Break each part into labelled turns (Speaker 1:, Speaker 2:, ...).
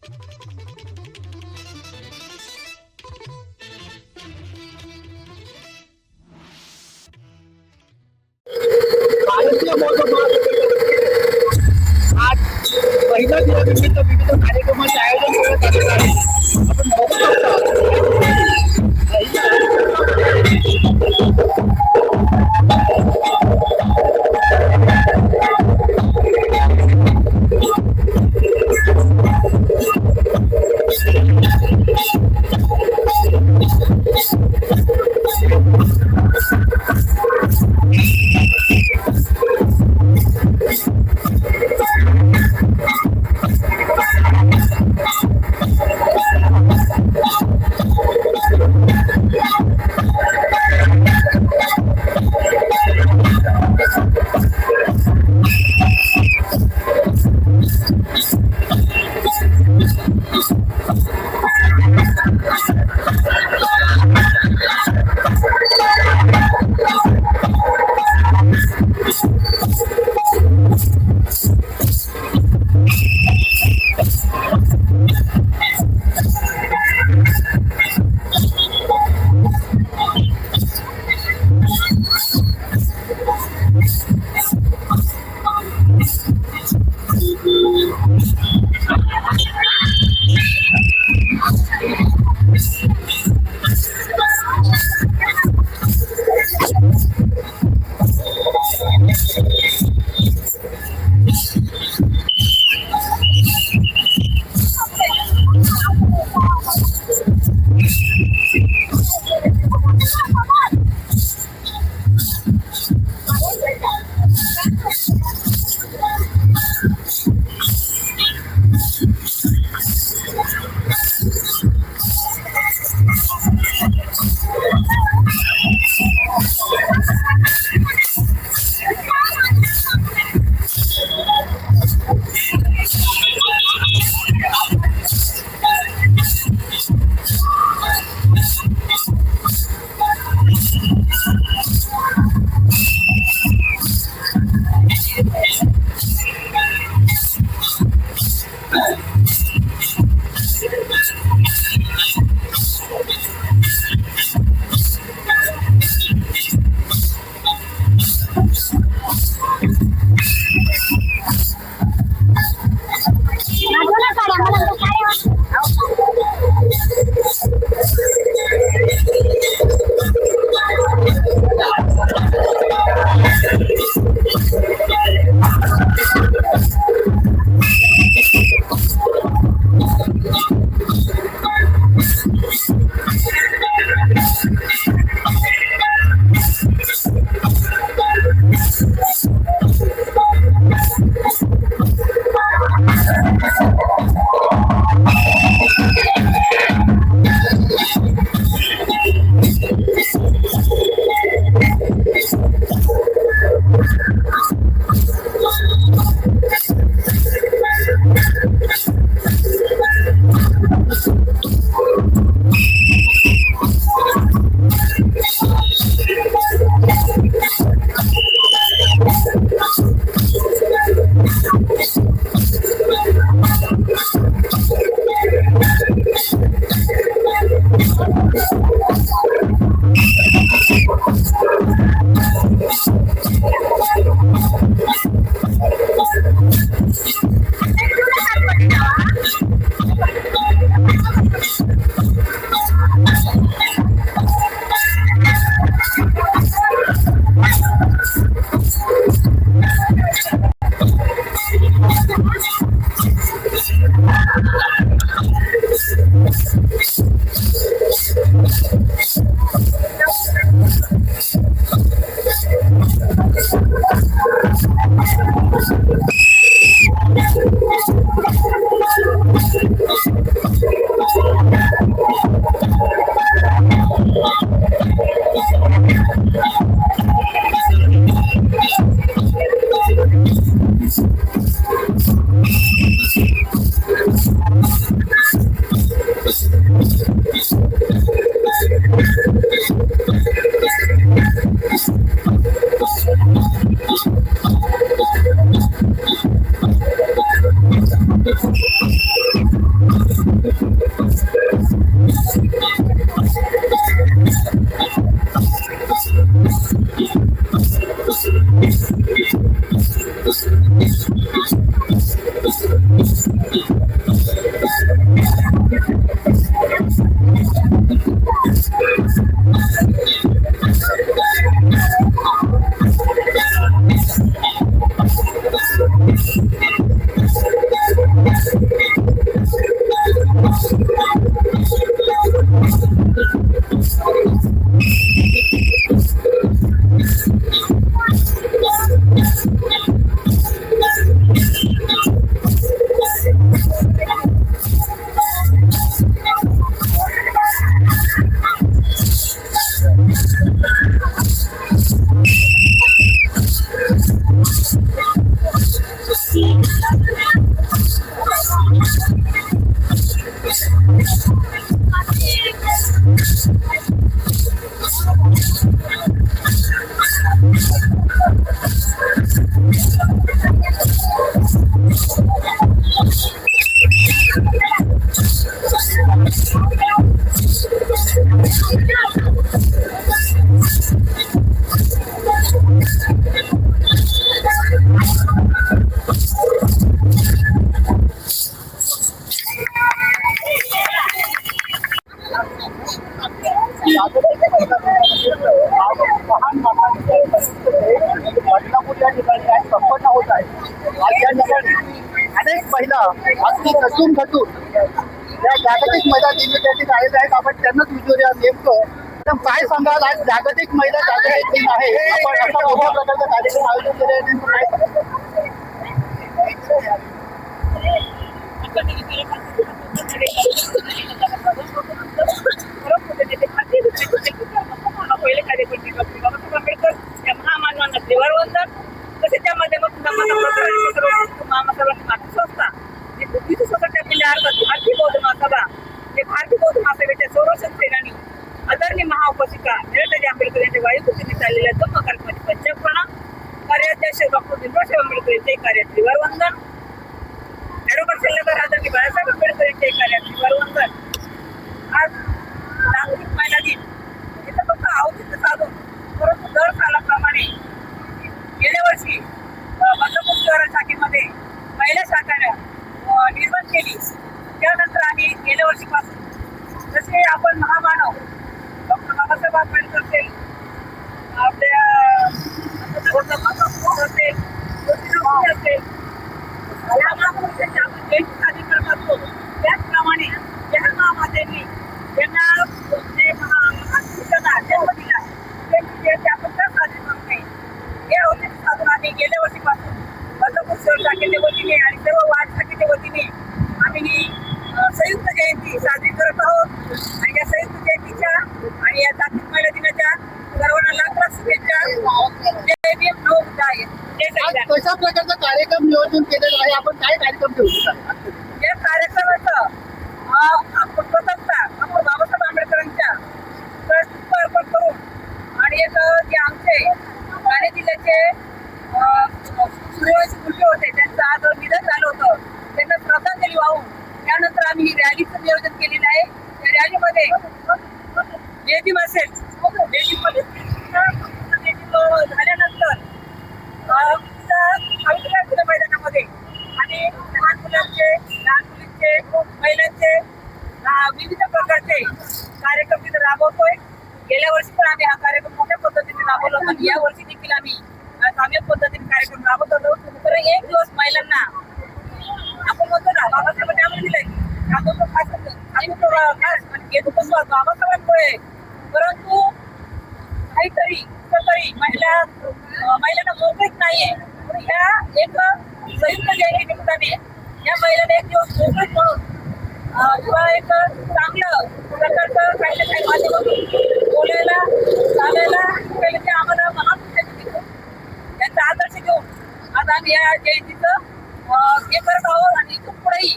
Speaker 1: भारतीय बौद्ध महासंघातर्फे आज पहिल्या दिनानिमित्त विविध कार्यक्रमाचे आयोजन करण्यात आलेलं आहे. आपण बघू महान मातांचे बदलापूर या ठिकाणी आज संपन्न होत आहे। आज या ठिकाणी अनेक महिला अगदी खचून या जागतिक महिला दिनासाठी आलेल्या आहेत। आपण त्यांनाच विचारूया नेमकं काय सांगाल, आज जागतिक महिला जागृती दिन आहे, आपण असा मोठ्या प्रकारचा कार्यक्रम आयोजित केले आहे, नेमकं काय सांगाल?
Speaker 2: पहिले कार्यकर्ते डॉक्टर बाबासाहेब आंबेडकर या महामानवांना देवारवंदन, तसेच त्या माध्यमातून महामासाहेबांची मातृ संस्था जी बुद्धिस्ट सोसायटी आपल्या अर्थात भारतीय बौद्ध महासभा हे भारतीय बौद्ध महासभेच्या संरक्षण सेनानी आदरणीय महाउपासिका निरंजन आंबेडकर यांच्या वायुपुत्रीने चाललेल्या दोन कार्यक्रमाची पंचायतपणा कार्याध्यक्ष डॉक्टर भीमराव आंबेडकर यांचे कार्य त्रिवारवंदन, ॲडव्होकेट सल्लागार आदरणीय बाळासाहेब आंबेडकर यांचे कार्य त्रिवारवंदन। आज नागरिक महिला दिन इथं फक्त औचित्य साधून, परंतु दर सालाप्रमाणे गेल्या वर्षी बदलापूर शहर शाखेमध्ये महिला शाखाने निर्माण केली। त्यानंतर आम्ही गेल्या वर्षीपासून जसे आपण महामानव डॉक्टर बाबासाहेब आंबेडकर असेल, आपल्या असेल, या महापुरुषांची आपण जयंती साजरी करत असतो। त्याचप्रमाणे ज्या महामातेंनी त्यांना जन्म दिला त्यांची जयंती आपण का साजरी करत नाही, हे औचित्य साधून आम्ही गेल्या वर्षीपासून बदलापूर शहर शाखेच्या वतीने आणि सर्व वार्ड शाखेच्या वतीने आम्ही ही संयुक्त जयंती साजरी करत आहोत। आणि या संयुक्त जयंतीच्या आणि या जागतिक महिला दिनाच्या सर्वांना लाख शुभेच्छा। जय भीम, नमो बुद्धाय।
Speaker 1: कशा प्रकारचा कार्यक्रम नियोजन केलेला आहे, आपण काय कार्यक्रम ठेवू शकता?
Speaker 2: या कार्यक्रमाचं प्रथमतः आपण बाबासाहेब आंबेडकरांच्या अर्पण करून आणि एक जे आमचे ठाणे जिल्ह्याचे सूर्यवंशी मुलगे होते त्यांचं आज निधन झालं होतं, त्यांना श्रद्धांजली वाहून त्यानंतर आम्ही ही रॅलीचं नियोजन केलेलं आहे। या रॅलीमध्ये जयभीम असेल, झाल्यानंतर सावित्रीबाई मैदानामध्ये आणि लहान मुलांचे, लहान मुलींचे, महिलांचे विविध प्रकारचे कार्यक्रम तिथे राबवतोय। गेल्या वर्षी पण आम्ही हा कार्यक्रम मोठ्या पद्धतीने राबवला होता, या वर्षी देखील आम्ही चांगल्या पद्धतीने कार्यक्रम राबवत होतो। तर एक दिवस महिलांना आपण म्हणतो ना बाबासाहेबांनी आम्हाला दिलंय बाबासाहेबांमुळे, परंतु काहीतरी महिलांना मोकळीक नाहीये। ह्या एक संयुक्त जयंती निमित्ताने या महिलांना एक दिवस मोकळीक म्हणून किंवा एक चांगलं प्रकारचं काही ना काही माध्यमातून बोलायला, चालायला ते आम्हाला महापुरुषांनी दिलं, त्यांचा आदर्श घेऊन आज आम्ही या जयंतीचं हे करत आहोत। आणि इथून पुढेही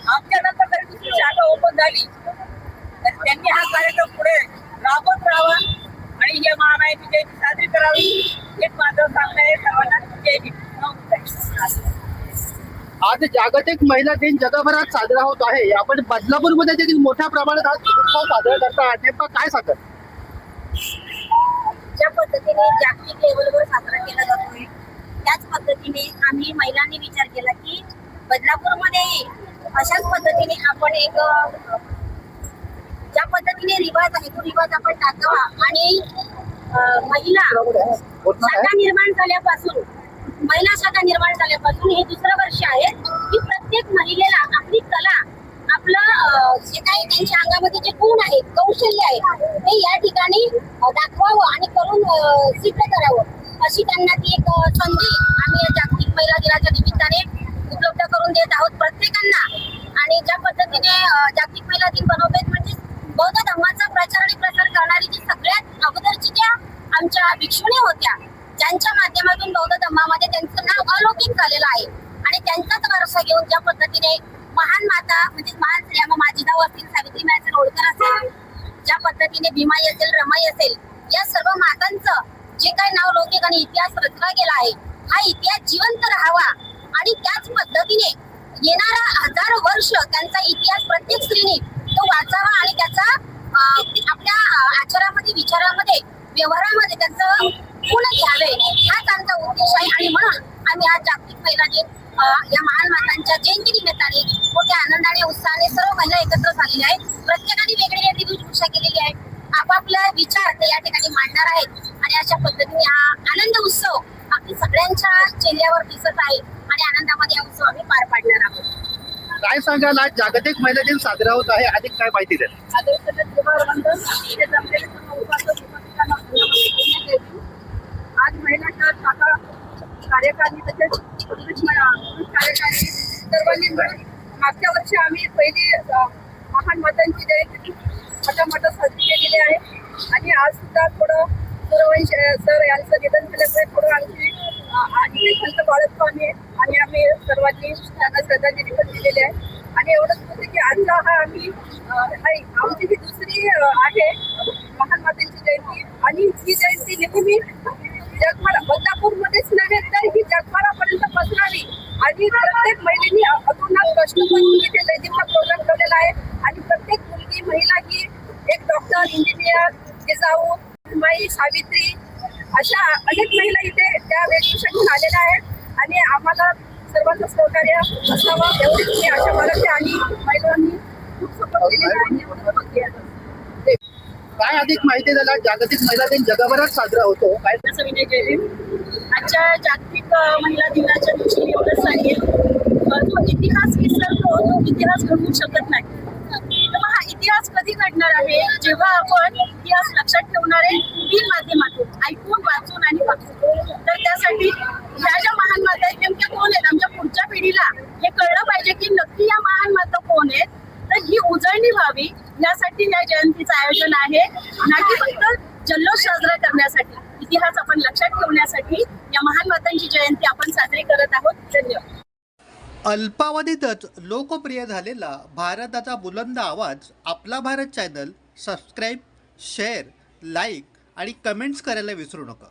Speaker 2: आमच्या नंतर जरी दुसरी शाखा ओपन झाली तर त्यांनी हा कार्यक्रम पुढे राबवत राहावा आणि या महामायाची जयंती साजरी करावी, हेच माझं सांगणं आहे सर्वांना। जय भीम।
Speaker 1: आज जागतिक महिला दिन जगभरात साजरा होत आहे, आपण बदलापूरमध्ये देखील मोठ्या प्रमाणात आज उत्सव साजरा करता आहात, नेमका काय सांगतात?
Speaker 3: ज्या पद्धतीने जागतिक लेवलवर साजरा केला जातोय त्याच पद्धतीने आम्ही महिलांनी विचार केला की बदलापूरमध्ये अशाच पद्धतीने आपण एक ज्या पद्धतीने रिवाज आहे तो रिवाज आपण टाकावा आणि महिला शाखा निर्माण झाल्यापासून हे दुसरं वर्ष आहे की प्रत्येक महिलेला आपली कला आपलं जे काही त्यांच्या अंगामध्ये जे गुण आहेत कौशल्य आहे ते या ठिकाणी दाखवावं आणि करून सिद्ध करावं अशी त्यांना ती एक संधी आम्ही या जागतिक महिला दिनाच्या निमित्ताने उपलब्ध करून देत आहोत प्रत्येकांना. आणि ज्या पद्धतीने जागतिक महिला दिन बनवतात म्हणजे बौद्ध धर्माचा प्रचार आणि प्रसार करणारी जी सगळ्यात अगोदरची ज्या आमच्या भिक्षुणी होत्या ज्यांच्या माध्यमातून बौद्ध धर्मामध्ये त्यांचं नाव अलौकिक झालेलं आहे आणि त्यांचाच वारसा घेऊन ज्या पद्धतीने महान माता म्हणजे महान स्त्रिया मग माजिदाव असतील, सावित्रीबाई असेल, होळकर असेल, ज्या पद्धतीने भीमाई असेल, रमाई असेल, या सर्व मातांचं जे काही नाव लौकिक आणि इतिहास रचला गेला आहे हा इतिहास जिवंत राहावा आणि त्याच पद्धतीने येणारा हजारो वर्ष त्यांचा इतिहास प्रत्येक स्त्रीने तो वाचावा आणि त्याचा आपल्या आचारामध्ये, विचारामध्ये, व्यवहारामध्ये त्याचं गुण घ्यावे हाच आमचा उद्देश आहे. आणि म्हणून आम्ही आज जागतिक महिला दिन या महान मातांच्या जयंती निमित्ताने मोठ्या आनंदाने उत्साहाने सर्व महिला एकत्र झालेल्या आहेत. प्रत्येकाने वेगळी वेशभूषा केलेली आहे, आपापले विचार ते या ठिकाणी मांडणार आहेत आणि अशा पद्धतीने हा आनंद उत्सव अगदी सगळ्यांच्या चेहऱ्यावर दिसत आहे आणि आनंदामध्ये हा उत्सव आम्ही पार पाडणार आहोत.
Speaker 1: काय सांगाल, आज जागतिक महिला दिन साजरा होत आहे, अधिक काय माहिती द्या.
Speaker 2: आज महिलांच्या शाखा कार्यकारिणी तसेच पुरुष कार्यकारिणी सर्वांनी मिळून मागच्या वर्षी आम्ही पहिली महान मातांची जयंती मोठ्या साजरी केलेली आहे आणि आज सुद्धा थोडं सूर्यवंशी सर यांचं निधन झाल्यामुळे थोडं आमची खंत बाळगतो आणि आम्ही सर्वांनी त्यांना श्रद्धांजली पण दिलेली आहे. आणि एवढंच होतं की आजचा हा आम्ही आमची ही दुसरी आहे महान मातांची जयंती आणि ही जयंती नेहमी जगभर बदलापूरमध्येच नव्हे तर ही जगभरापर्यंत पसरावी आणि प्रत्येक महिलेने अतुलनाथ कष्ट करून इथे दैदिकचा प्रोग्राम ठेवलेला आहे आणि प्रत्येक मुलगी महिला ही एक डॉक्टर, इंजिनियर, जिजाऊ, माई, सावित्री अशा अनेक महिला इथे त्या वेशभूषा घेऊन आलेल्या आहेत आणि आम्हाला सर्वांचं सहकार्य असावं एवढीच मी आशा बाळगते आणि महिलांनी खूप सपोर्ट केलेला आहे.
Speaker 1: काय अधिक माहिती द्याला, जागतिक महिला दिन जगभरात साजरा होतो, काय
Speaker 2: विनय जयदेव. आजच्या जागतिक महिला दिनाच्या दिवशी एवढंच सांगेल जो इतिहास विसरतो तो इतिहास घडवू शकत नाही. तर मग हा इतिहास कधी घडणार आहे जेव्हा आपण इतिहास लक्षात ठेवणार आहे तीन माध्यमातून ऐकून, वाचून आणि बघून. तर त्यासाठी ह्या ज्या महान माता आहेत नेमक्या कोण आहेत आमच्या पुढच्या पिढीला हे कळलं पाहिजे की नक्की या महान माता कोण आहेत. तर ही उजळणी व्हावी यासाठी या जयंतीचं आयोजन आहे, ना की फक्त जल्लोष साजरा करण्यासाठी. इतिहास आपण लक्षात ठेवण्यासाठी या महान मातांची जयंती आपण साजरी करत आहोत. धन्यवाद.
Speaker 4: अल्पावधीतच लोकप्रिय झालेला भारताचा बुलंद आवाज आपला Bharat channel subscribe, share, like आणि कमेंट्स करायला विसरू नका.